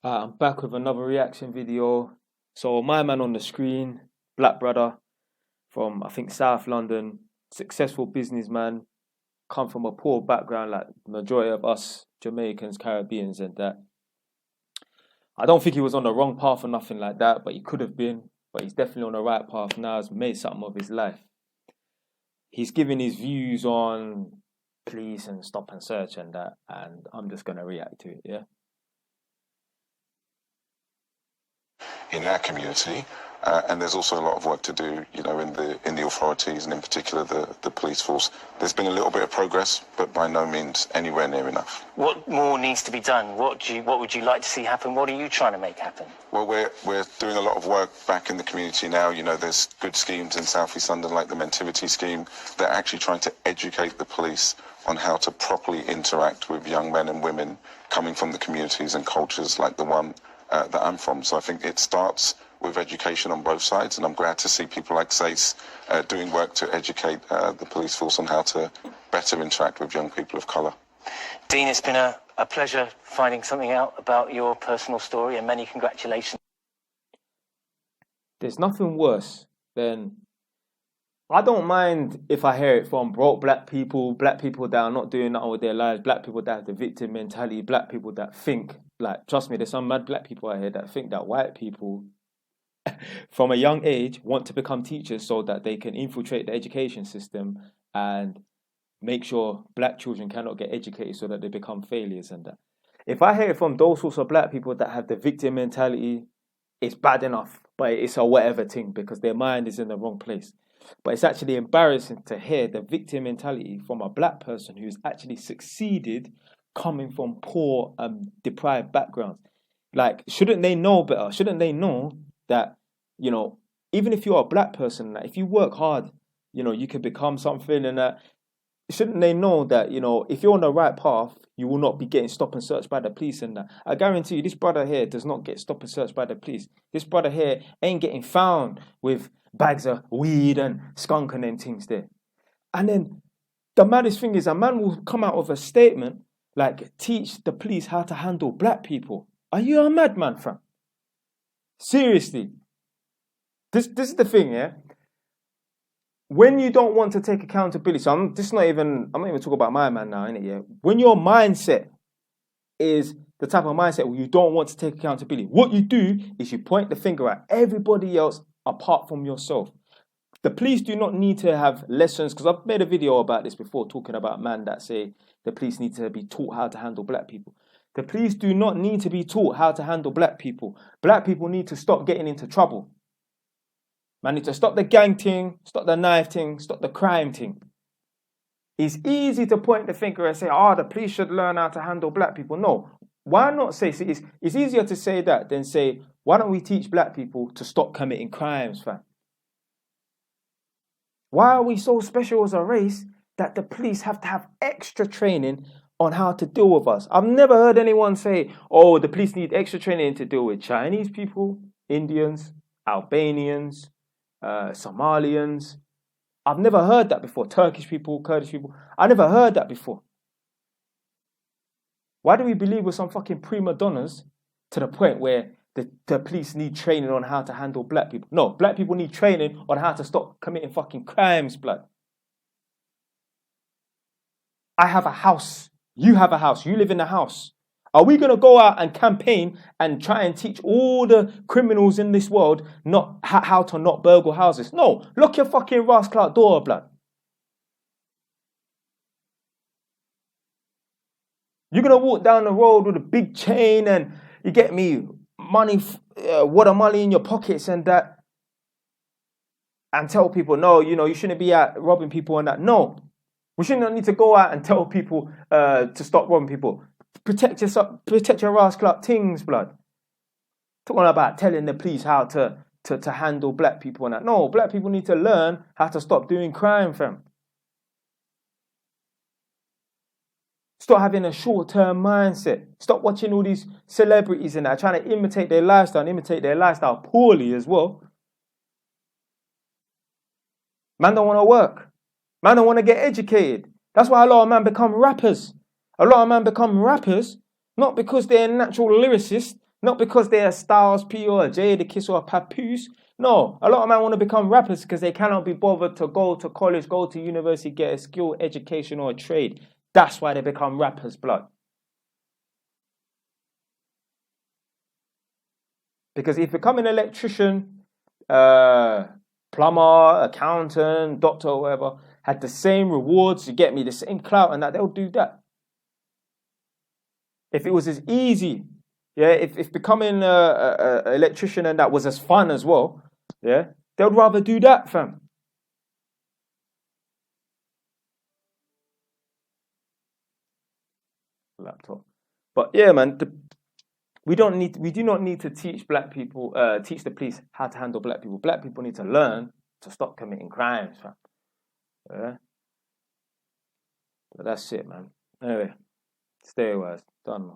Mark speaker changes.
Speaker 1: I'm back with another reaction video. So my man on the screen, black brother from I think South London, successful businessman, come from a poor background like the majority of us Jamaicans, Caribbeans, and that. I don't think he was on the wrong path or nothing like that, but he could have been. But he's definitely on the right path now. Has made something of his life. He's giving his views on police and stop and search and that, and I'm just gonna react to it. Yeah.
Speaker 2: In our community, and there's also a lot of work to do, in the authorities and in particular the police force. There's been a little bit of progress, but by no means anywhere near enough.
Speaker 3: What more needs to be done? What would you like to see happen? What are you trying to make happen?
Speaker 2: Well, we're doing a lot of work back in the community now. There's good schemes in South East London like the Mentivity scheme. They're actually trying to educate the police on how to properly interact with young men and women coming from the communities and cultures like the one that I'm from. So I think it starts with education on both sides, and I'm glad to see people like SACE doing work to educate the police force on how to better interact with young people of colour.
Speaker 3: Dean, it's been a pleasure finding something out about your personal story, and many congratulations.
Speaker 1: There's nothing worse than, I don't mind if I hear it from broke black people that are not doing nothing with their lives, black people that have the victim mentality, black people that think, like, trust me, there's some mad black people out here that think that white people from a young age want to become teachers so that they can infiltrate the education system and make sure black children cannot get educated so that they become failures and that. If I hear it from those sorts of black people that have the victim mentality, it's bad enough, but it's a whatever thing because their mind is in the wrong place. But it's actually embarrassing to hear the victim mentality from a black person who's actually succeeded coming from poor and deprived backgrounds. Like, shouldn't they know better? Shouldn't they know that, even if you're a black person, that if you work hard, you can become something, and that, shouldn't they know that, if you're on the right path, you will not be getting stop and search by the police and that. I guarantee you, this brother here does not get stop and search by the police. This brother here ain't getting found with bags of weed and skunk and them things there. And then the maddest thing is a man will come out with a statement like, teach the police how to handle black people. Are you a madman, fam? Seriously. This is the thing, yeah? When you don't want to take accountability, so I'm not even talking about my man now, innit? Yeah. When your mindset is the type of mindset where you don't want to take accountability, what you do is you point the finger at everybody else apart from yourself. The police do not need to have lessons, because I've made a video about this before, talking about man that say the police need to be taught how to handle black people. The police do not need to be taught how to handle black people. Black people need to stop getting into trouble. Man need to stop the gang thing, stop the knife thing, stop the crime thing. It's easy to point the finger and say, the police should learn how to handle black people. No. Why not say, it's easier to say that than say, why don't we teach black people to stop committing crimes, fam? Why are we so special as a race that the police have to have extra training on how to deal with us? I've never heard anyone say, the police need extra training to deal with Chinese people, Indians, Albanians, Somalians. I've never heard that before. Turkish people, Kurdish people. I never heard that before. Why do we believe we're some fucking prima donnas to the point where the police need training on how to handle black people? No, black people need training on how to stop committing fucking crimes, blood. I have a house. You have a house. You live in a house. Are we going to go out and campaign and try and teach all the criminals in this world not how to not burgle houses? No, lock your fucking rascal door, blood. You're going to walk down the road with a big chain and you get me money, water money in your pockets and that, and tell people, no, you shouldn't be out robbing people and that. No, we shouldn't need to go out and tell people to stop robbing people. Protect yourself, protect your rascal things, blood. Talking about telling the police how to handle black people and that. No, black people need to learn how to stop doing crime, fam. Stop having a short-term mindset. Stop watching all these celebrities and that, trying to imitate their lifestyle poorly as well. Man don't want to work. Man don't want to get educated. That's why a lot of men become rappers. A lot of men become rappers not because they're natural lyricists, Not because they're a Styles P or a Jadakiss or a Papoose. No, a lot of men want to become rappers because they cannot be bothered to go to college, go to university, get a skill, education, or a trade. That's why they become rappers, blood. Because if you become an electrician, plumber, accountant, doctor, or whatever, had the same rewards, you get me, the same clout and that, they'll do that. If it was as easy, yeah, if becoming an electrician and that was as fun as well, yeah, they'd rather do that, fam. Laptop. But yeah, man, we do not need to teach black people, teach the police how to handle black people. Black people need to learn to stop committing crimes, fam. Yeah. But that's it, man. Anyway, stay wise. Done.